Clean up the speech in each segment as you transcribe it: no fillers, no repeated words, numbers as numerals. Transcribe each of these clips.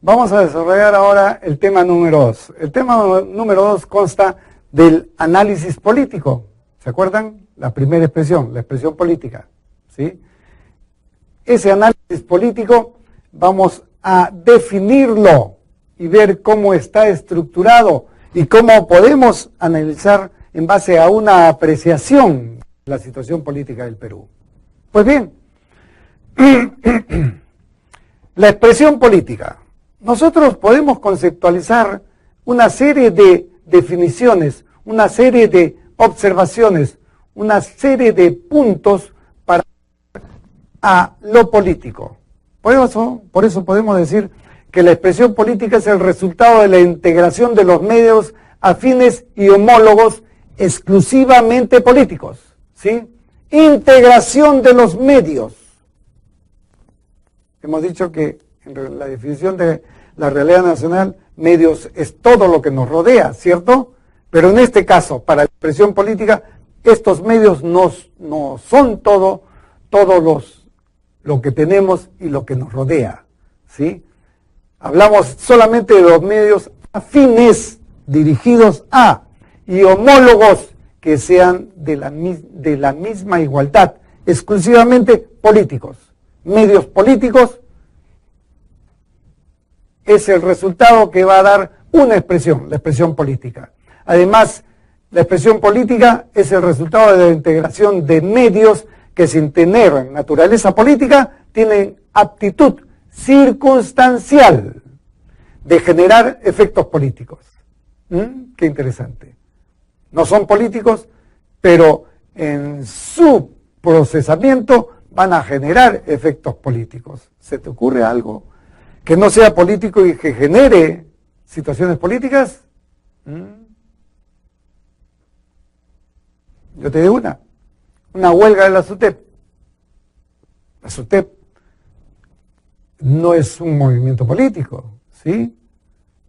Vamos a desarrollar ahora el tema número 2. El tema número 2 consta del análisis político. ¿Se acuerdan? La primera expresión, la expresión política. ¿Sí? Ese análisis político vamos a definirlo y ver cómo está estructurado y cómo podemos analizar en base a una apreciación de la situación política del Perú. Pues bien, la expresión política. Nosotros podemos conceptualizar una serie de definiciones, una serie de observaciones, una serie de puntos para a lo político. Por eso podemos decir que la expresión política es el resultado de la integración de los medios afines y homólogos exclusivamente políticos, ¿sí? Integración de los medios. Hemos dicho que en la definición de la realidad nacional, medios es todo lo que nos rodea, ¿cierto? Pero en este caso, para la expresión política, estos medios no son todo lo que tenemos y lo que nos rodea, ¿sí? Hablamos solamente de los medios afines, dirigidos a, y homólogos que sean de la misma igualdad, exclusivamente políticos. Medios políticos es el resultado que va a dar una expresión, la expresión política. Además, la expresión política es el resultado de la integración de medios que, sin tener naturaleza política, tienen aptitud circunstancial de generar efectos políticos. Qué interesante. No son políticos, pero en su procesamiento van a generar efectos políticos. ¿Se te ocurre algo que no sea político y que genere situaciones políticas? Yo te digo una huelga de la SUTEP. La SUTEP no es un movimiento político, ¿sí?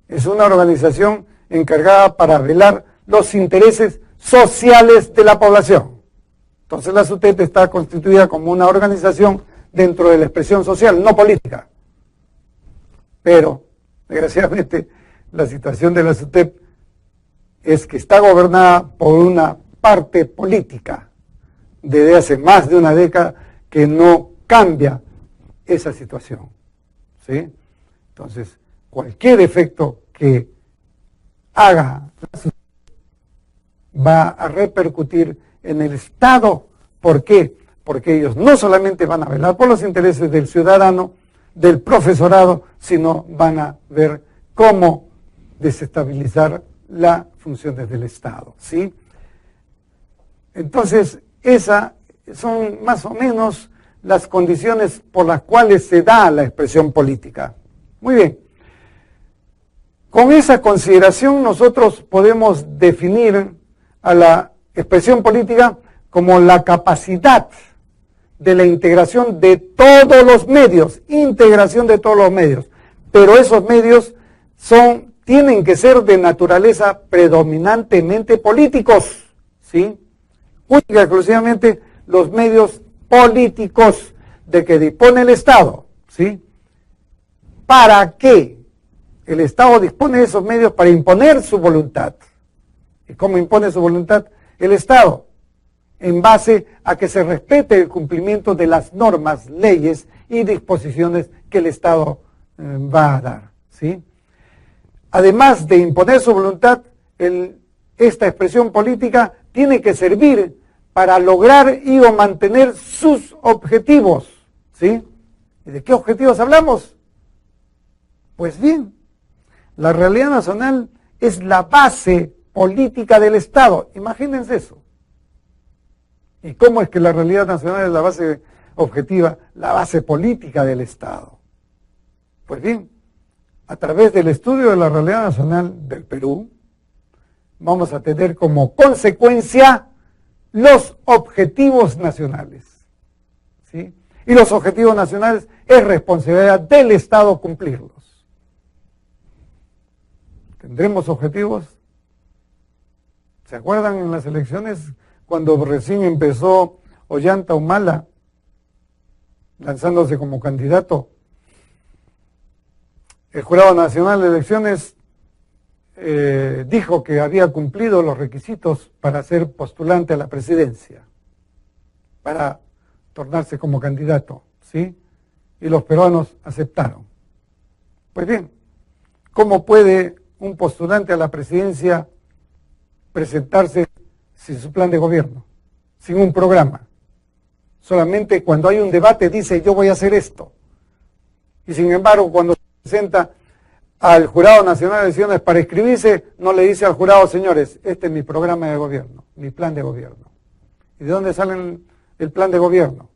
Es una organización encargada para velar los intereses sociales de la población. Entonces la SUTEP está constituida como una organización dentro de la expresión social, no política. Pero, desgraciadamente, la situación de la SUTEP es que está gobernada por una parte política desde hace más de una década que no cambia esa situación, ¿sí? Entonces, cualquier efecto que haga la SUTEP va a repercutir en el Estado. ¿Por qué? Porque ellos no solamente van a velar por los intereses del ciudadano, del profesorado, sino van a ver cómo desestabilizar las funciones del Estado, ¿sí? Entonces, esas son más o menos las condiciones por las cuales se da la expresión política. Muy bien. Con esa consideración nosotros podemos definir a la expresión política como la capacidad de la integración de todos los medios, pero esos medios tienen que ser de naturaleza predominantemente políticos, ¿sí? Única y exclusivamente los medios políticos de que dispone el Estado, ¿sí? ¿Para qué? El Estado dispone de esos medios para imponer su voluntad. ¿Y cómo impone su voluntad el Estado? En base a que se respete el cumplimiento de las normas, leyes y disposiciones que el Estado va a dar, ¿sí? Además de imponer su voluntad, esta expresión política tiene que servir para lograr y o mantener sus objetivos, ¿sí? ¿Y de qué objetivos hablamos? Pues bien, la realidad nacional es la base política del Estado. Imagínense eso. ¿Y cómo es que la realidad nacional es la base objetiva, la base política del Estado? Pues bien, a través del estudio de la realidad nacional del Perú, vamos a tener como consecuencia los objetivos nacionales, ¿sí? Y los objetivos nacionales es responsabilidad del Estado cumplirlos. ¿Tendremos objetivos? ¿Se acuerdan en las elecciones cuando recién empezó Ollanta Humala lanzándose como candidato? el Jurado Nacional de Elecciones dijo que había cumplido los requisitos para ser postulante a la presidencia, para tornarse como candidato, ¿sí? Y los peruanos aceptaron. Pues bien, ¿cómo puede un postulante a la presidencia presentarse sin su plan de gobierno, sin un programa? Solamente cuando hay un debate dice yo voy a hacer esto. Y sin embargo, cuando se presenta al Jurado Nacional de Elecciones para inscribirse, no le dice al jurado, señores, este es mi programa de gobierno, mi plan de gobierno. ¿Y de dónde sale el plan de gobierno?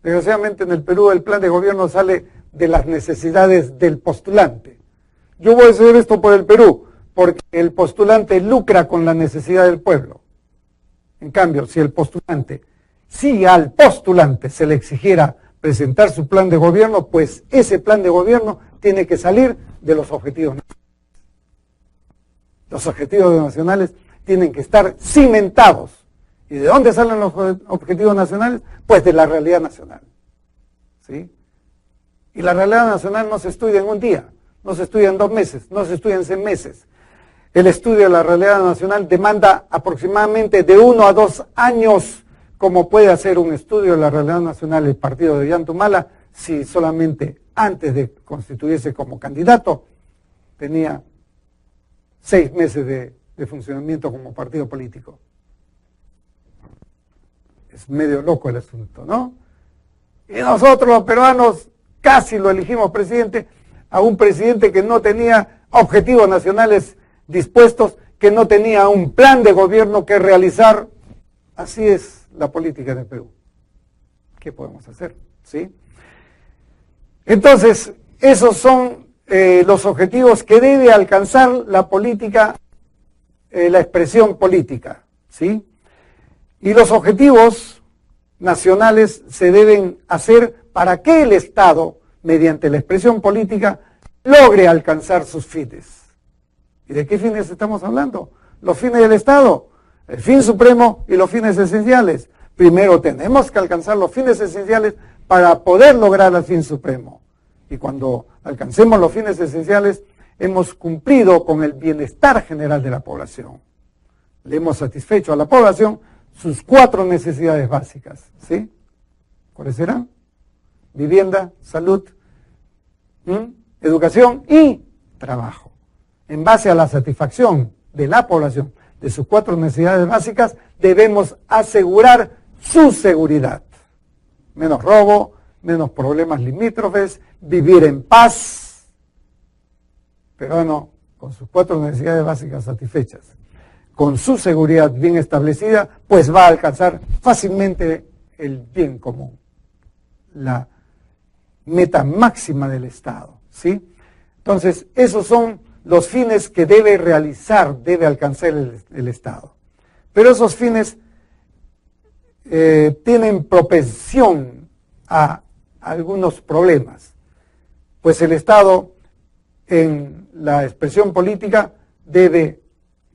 Desgraciadamente en el Perú el plan de gobierno sale de las necesidades del postulante. Yo voy a hacer esto por el Perú, porque el postulante lucra con la necesidad del pueblo. En cambio, si al postulante se le exigiera presentar su plan de gobierno, pues ese plan de gobierno tiene que salir de los objetivos nacionales. Los objetivos nacionales tienen que estar cimentados. ¿Y de dónde salen los objetivos nacionales? Pues de la realidad nacional. ¿Sí? Y la realidad nacional no se estudia en un día, no se estudia en 2 meses, no se estudia en 6 meses. El estudio de la realidad nacional demanda aproximadamente de 1 a 2 años, como puede hacer un estudio de la realidad nacional el partido de Ollantumala, si solamente antes de constituirse como candidato tenía 6 meses de funcionamiento como partido político. Es medio loco el asunto, ¿no? Y nosotros los peruanos casi lo elegimos presidente, a un presidente que no tenía objetivos nacionales dispuestos, que no tenía un plan de gobierno que realizar. Así es la política de Perú. ¿Qué podemos hacer? ¿Sí? Entonces, esos son los objetivos que debe alcanzar la política, la expresión política, ¿sí? Y los objetivos nacionales se deben hacer para que el Estado, mediante la expresión política, logre alcanzar sus fines. ¿Y de qué fines estamos hablando? Los fines del Estado, el fin supremo y los fines esenciales. Primero tenemos que alcanzar los fines esenciales para poder lograr el fin supremo. Y cuando alcancemos los fines esenciales, hemos cumplido con el bienestar general de la población. Le hemos satisfecho a la población sus 4 necesidades básicas, ¿sí? ¿Cuáles serán? Vivienda, salud, educación y trabajo. En base a la satisfacción de la población de sus 4 necesidades básicas, debemos asegurar su seguridad. Menos robo, menos problemas limítrofes, vivir en paz. Pero no, con sus 4 necesidades básicas satisfechas, con su seguridad bien establecida, pues va a alcanzar fácilmente el bien común, la meta máxima del Estado, ¿sí? Entonces, esos son los fines que debe realizar, debe alcanzar el Estado. Pero esos fines tienen propensión a algunos problemas, pues el Estado, en la expresión política, debe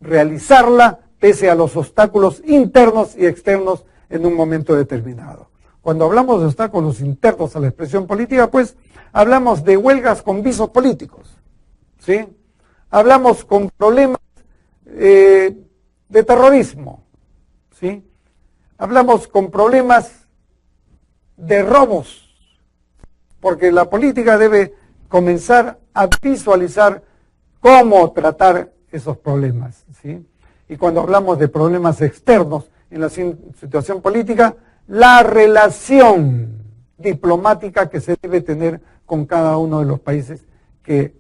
realizarla pese a los obstáculos internos y externos en un momento determinado. Cuando hablamos de obstáculos internos a la expresión política, pues hablamos de huelgas con visos políticos, ¿sí? Hablamos con problemas de terrorismo, ¿sí? Hablamos con problemas de robos, porque la política debe comenzar a visualizar cómo tratar esos problemas, ¿sí? Y cuando hablamos de problemas externos en la situación política, la relación diplomática que se debe tener con cada uno de los países que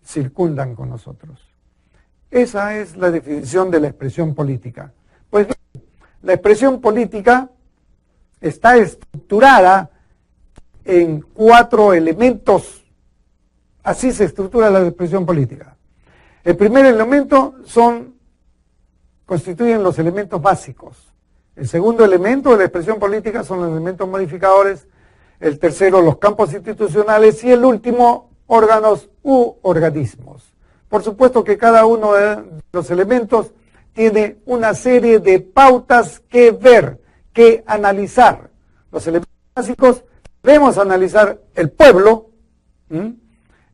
circundan con nosotros. Esa es la definición de la expresión política. Pues bien, la expresión política está estructurada en 4 elementos. Así se estructura la expresión política. El primer elemento constituyen los elementos básicos. El segundo elemento de la expresión política son los elementos modificadores. El tercero, los campos institucionales. Y el último, órganos u organismos. Por supuesto que cada uno de los elementos tiene una serie de pautas que ver, que analizar. Los elementos básicos, debemos analizar el pueblo,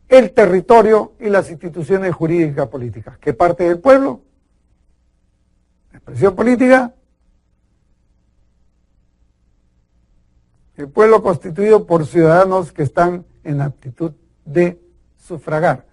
el territorio y las instituciones jurídicas políticas. ¿Qué parte del pueblo? La expresión política. El pueblo constituido por ciudadanos que están en aptitud de sufragar.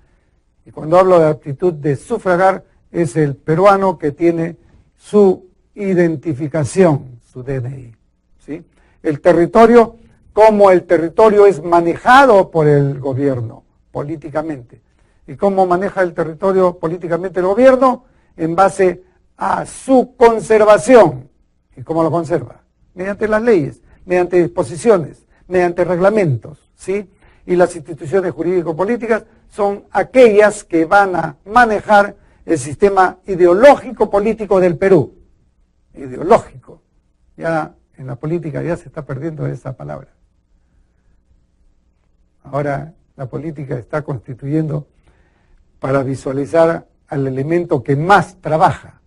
Y cuando hablo de aptitud de sufragar, es el peruano que tiene su identificación, su DNI. ¿Sí? El territorio, como el territorio es manejado por el gobierno políticamente. ¿Y cómo maneja el territorio políticamente el gobierno? En base a su conservación. ¿Y cómo lo conserva? Mediante las leyes, mediante disposiciones, mediante reglamentos, ¿sí? Y las instituciones jurídico-políticas son aquellas que van a manejar el sistema ideológico político del Perú. Ideológico. Ya en la política ya se está perdiendo esa palabra. Ahora la política está constituyendo para visualizar al elemento que más trabaja.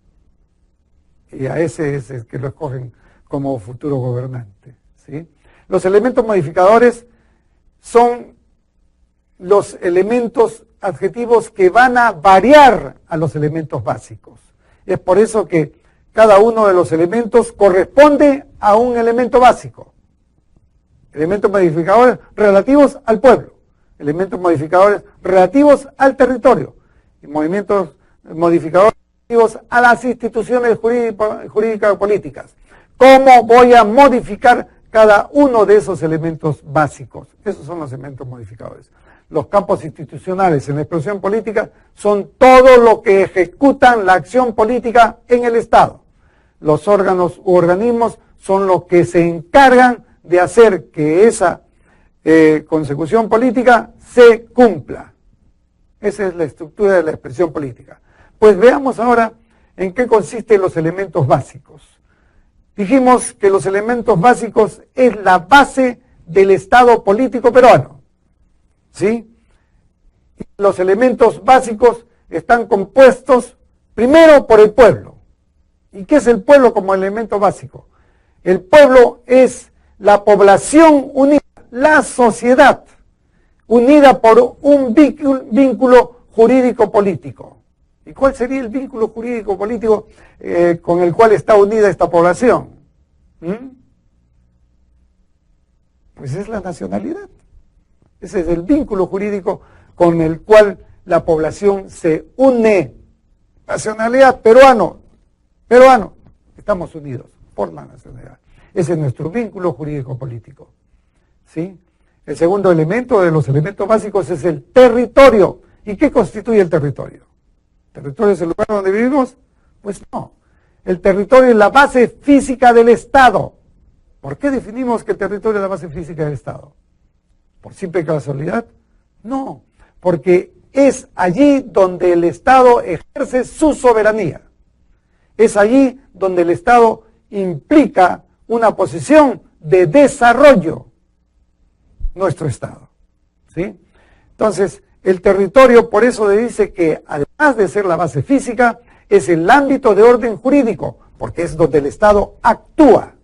Y a ese es el que lo escogen como futuro gobernante, ¿sí? Los elementos modificadores son los elementos adjetivos que van a variar a los elementos básicos. Es por eso que cada uno de los elementos corresponde a un elemento básico. Elementos modificadores relativos al pueblo, elementos modificadores relativos al territorio, y movimientos modificadores relativos a las instituciones jurídicas o políticas. ¿Cómo voy a modificar cada uno de esos elementos básicos? Esos son los elementos modificadores. Los campos institucionales en la expresión política son todo lo que ejecutan la acción política en el Estado. Los órganos u organismos son los que se encargan de hacer que esa consecución política se cumpla. Esa es la estructura de la expresión política. Pues veamos ahora en qué consisten los elementos básicos. Dijimos que los elementos básicos es la base del Estado político peruano, ¿sí? Y los elementos básicos están compuestos primero por el pueblo. ¿Y qué es el pueblo como elemento básico? El pueblo es la población unida, la sociedad unida por un vínculo jurídico-político. ¿Y cuál sería el vínculo jurídico-político con el cual está unida esta población? Pues es la nacionalidad. Ese es el vínculo jurídico con el cual la población se une. Nacionalidad, peruano, estamos unidos por la nacionalidad. Ese es nuestro vínculo jurídico-político, ¿sí? El segundo elemento de los elementos básicos es el territorio. ¿Y qué constituye el territorio? ¿El territorio es el lugar donde vivimos? Pues no. El territorio es la base física del Estado. ¿Por qué definimos que el territorio es la base física del Estado? ¿Por simple casualidad? No, porque es allí donde el Estado ejerce su soberanía. Es allí donde el Estado implica una posición de desarrollo, nuestro Estado, ¿sí? Entonces, el territorio, por eso dice que además de ser la base física, es el ámbito de orden jurídico, porque es donde el Estado actúa.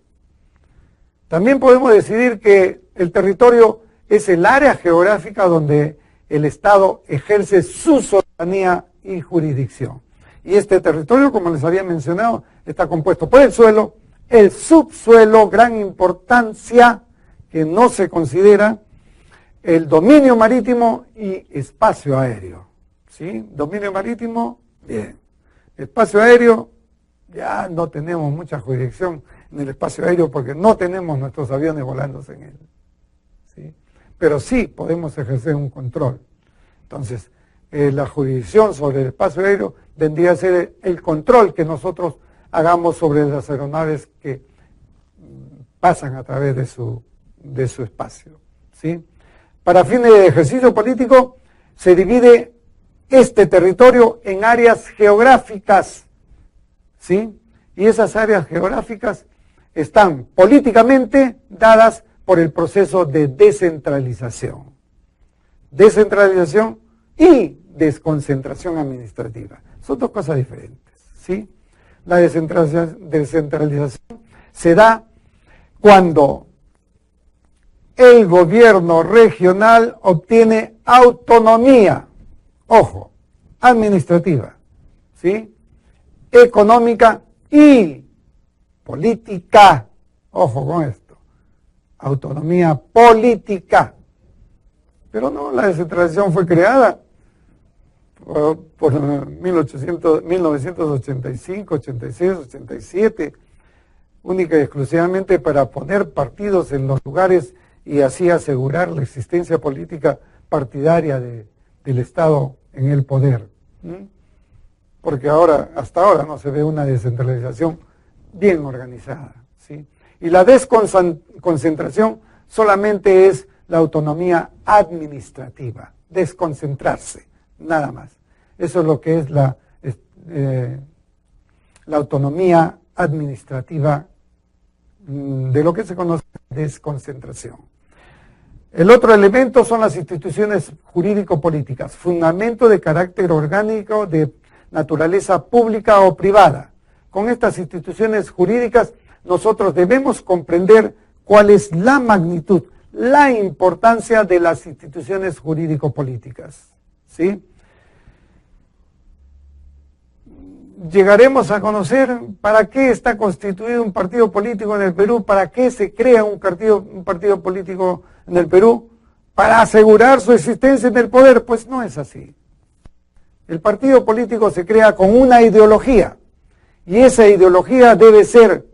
También podemos decidir que el territorio es el área geográfica donde el Estado ejerce su soberanía y jurisdicción. Y este territorio, como les había mencionado, está compuesto por el suelo, el subsuelo, gran importancia que no se considera, el dominio marítimo y espacio aéreo. ¿Sí? Dominio marítimo, bien. Espacio aéreo, ya no tenemos mucha jurisdicción en el espacio aéreo porque no tenemos nuestros aviones volándose en él, ¿sí? Pero sí podemos ejercer un control. Entonces, la jurisdicción sobre el espacio aéreo vendría a ser el control que nosotros hagamos sobre las aeronaves que pasan a través de su espacio, ¿sí? Para fines de ejercicio político se divide este territorio en áreas geográficas, ¿sí? Y esas áreas geográficas están políticamente dadas por el proceso de descentralización. Descentralización y desconcentración administrativa. Son dos cosas diferentes, ¿sí? La descentralización se da cuando el gobierno regional obtiene autonomía, ojo, administrativa, ¿sí? Económica y política, ojo con esto, autonomía política. Pero no, la descentralización fue creada por 1985, 86, 87, única y exclusivamente para poner partidos en los lugares y así asegurar la existencia política partidaria del Estado en el poder. Porque hasta ahora no se ve una descentralización bien organizada, ¿sí? Y la desconcentración solamente es la autonomía administrativa, desconcentrarse, nada más. Eso es lo que es la autonomía administrativa de lo que se conoce como desconcentración. El otro elemento son las instituciones jurídico-políticas, fundamento de carácter orgánico de naturaleza pública o privada. Con estas instituciones jurídicas nosotros debemos comprender cuál es la magnitud, la importancia de las instituciones jurídico-políticas, ¿sí? Llegaremos a conocer para qué está constituido un partido político en el Perú, para qué se crea un partido político en el Perú, para asegurar su existencia en el poder. Pues no es así. El partido político se crea con una ideología y esa ideología debe ser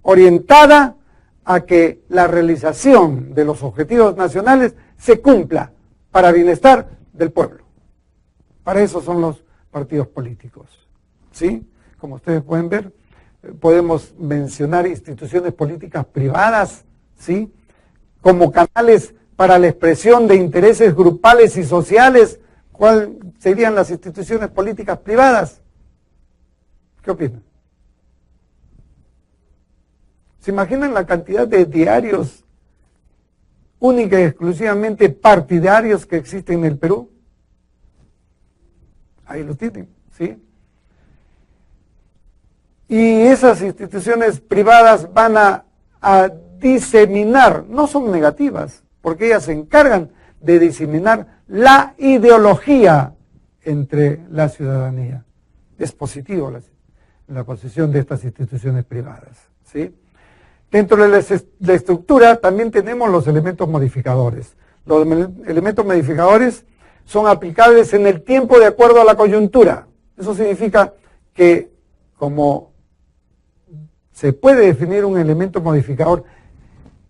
orientada a que la realización de los objetivos nacionales se cumpla para bienestar del pueblo. Para eso son los partidos políticos. ¿Sí? Como ustedes pueden ver, podemos mencionar instituciones políticas privadas, ¿sí? Como canales para la expresión de intereses grupales y sociales. ¿Cuáles serían las instituciones políticas privadas? ¿Qué opinan? ¿Se imaginan la cantidad de diarios única y exclusivamente partidarios que existen en el Perú? Ahí lo tienen, ¿sí? Y esas instituciones privadas van a diseminar, no son negativas, porque ellas se encargan de diseminar la ideología entre la ciudadanía. Es positivo la posición de estas instituciones privadas, ¿sí? Dentro de la estructura también tenemos los elementos modificadores. Los elementos modificadores son aplicables en el tiempo de acuerdo a la coyuntura. Eso significa que como se puede definir un elemento modificador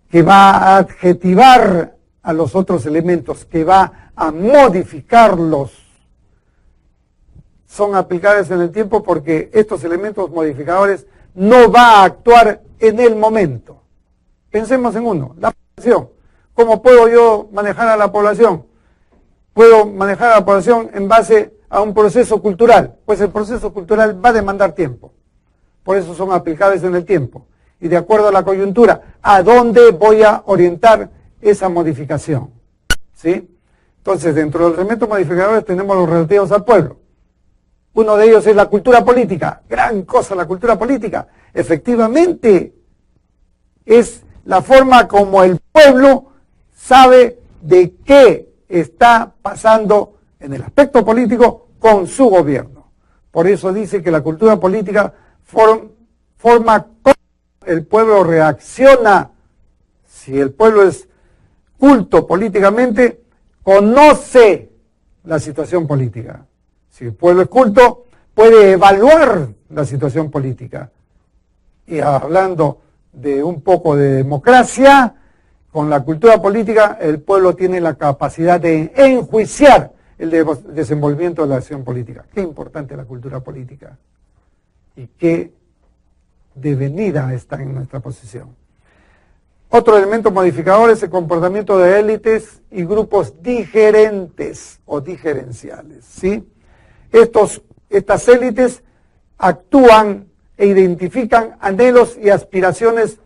que va a adjetivar a los otros elementos, que va a modificarlos, son aplicables en el tiempo porque estos elementos modificadores no va a actuar en el momento. Pensemos en uno, la población. ¿Cómo puedo yo manejar a la población? Puedo manejar a la población en base a un proceso cultural, pues el proceso cultural va a demandar tiempo. Por eso son aplicables en el tiempo. Y de acuerdo a la coyuntura, ¿a dónde voy a orientar esa modificación? ¿Sí? Entonces, dentro de los elementos modificadores tenemos los relativos al pueblo. Uno de ellos es la cultura política. Gran cosa la cultura política. Efectivamente, es la forma como el pueblo sabe de qué está pasando en el aspecto político con su gobierno. Por eso dice que la cultura política forma cómo el pueblo reacciona. Si el pueblo es culto políticamente, conoce la situación política. Si el pueblo es culto, puede evaluar la situación política. Y hablando de un poco de democracia, con la cultura política, el pueblo tiene la capacidad de enjuiciar el desenvolvimiento de la acción política. Qué importante la cultura política. Y qué devenida está en nuestra posición. Otro elemento modificador es el comportamiento de élites y grupos digerentes o digerenciales, ¿sí? Estas élites actúan e identifican anhelos y aspiraciones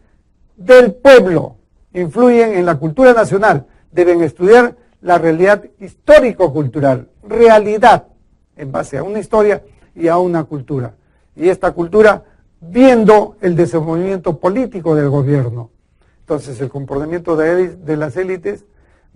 del pueblo, influyen en la cultura nacional, deben estudiar la realidad histórico-cultural, realidad en base a una historia y a una cultura. Y esta cultura viendo el desenvolvimiento político del gobierno. Entonces el comportamiento de las élites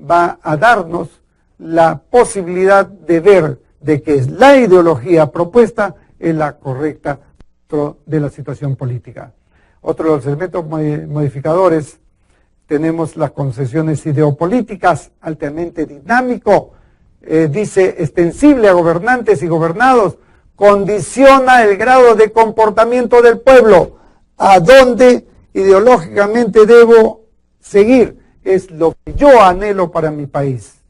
va a darnos la posibilidad de ver de que la ideología propuesta es la correcta dentro de la situación política. Otro de los elementos modificadores, tenemos las concesiones ideopolíticas, altamente dinámico, dice extensible a gobernantes y gobernados, condiciona el grado de comportamiento del pueblo, a dónde ideológicamente debo seguir, es lo que yo anhelo para mi país.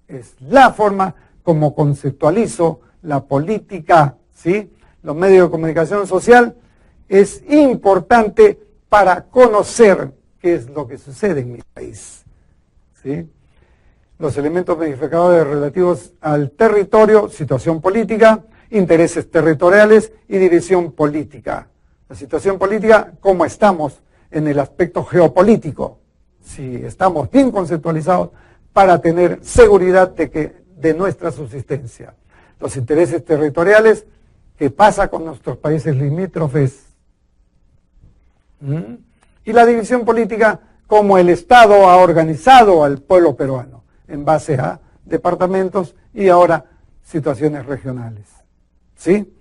Es la forma como conceptualizo la política, ¿sí? Los medios de comunicación social es importante para conocer qué es lo que sucede en mi país, ¿sí? Los elementos modificadores relativos al territorio, situación política, intereses territoriales y división política. La situación política, cómo estamos en el aspecto geopolítico, si estamos bien conceptualizados para tener seguridad de nuestra subsistencia. Los intereses territoriales, qué pasa con nuestros países limítrofes. Y la división política, cómo el Estado ha organizado al pueblo peruano en base a departamentos y ahora situaciones regionales. ¿Sí?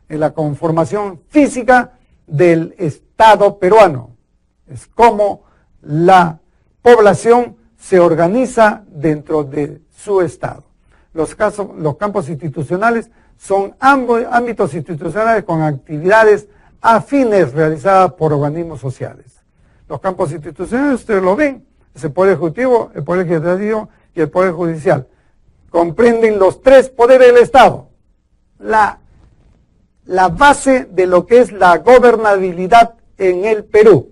En la conformación física del Estado peruano. Es como la población se organiza dentro de su Estado. Los campos institucionales son ámbitos institucionales con actividades afines realizadas por organismos sociales. Los campos institucionales, ustedes lo ven, es el Poder Ejecutivo, el Poder Legislativo y el Poder Judicial. Comprenden los tres poderes del Estado. La base de lo que es la gobernabilidad en el Perú.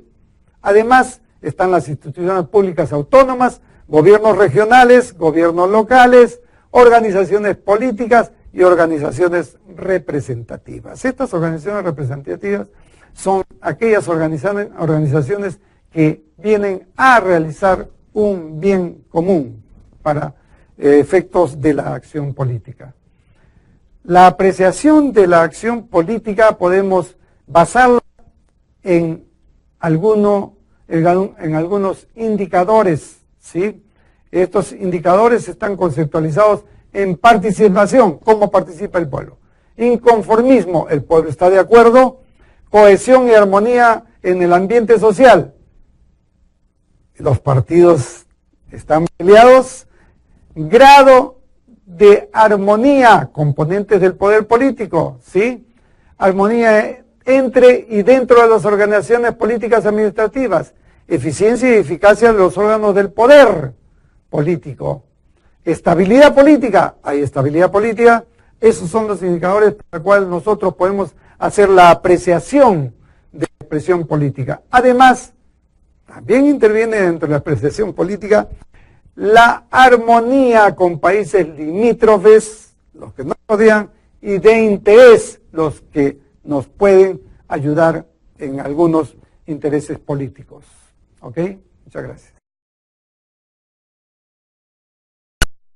Además, están las instituciones públicas autónomas, gobiernos regionales, gobiernos locales, organizaciones políticas y organizaciones representativas. Estas organizaciones representativas son aquellas organizaciones que vienen a realizar un bien común para efectos de la acción política. La apreciación de la acción política podemos basarla en algunos indicadores, ¿sí? Estos indicadores están conceptualizados en participación, cómo participa el pueblo. Inconformismo, el pueblo está de acuerdo. Cohesión y armonía en el ambiente social. Los partidos están peleados. Grado de armonía, componentes del poder político, ¿sí? Armonía entre y dentro de las organizaciones políticas administrativas. Eficiencia y eficacia de los órganos del poder político. Estabilidad política, hay estabilidad política. Esos son los indicadores por los cuales nosotros podemos hacer la apreciación de la expresión política. Además, también interviene dentro de la apreciación política la armonía con países limítrofes, los que nos rodean, y de interés, los que nos pueden ayudar en algunos intereses políticos. ¿Ok? Muchas gracias.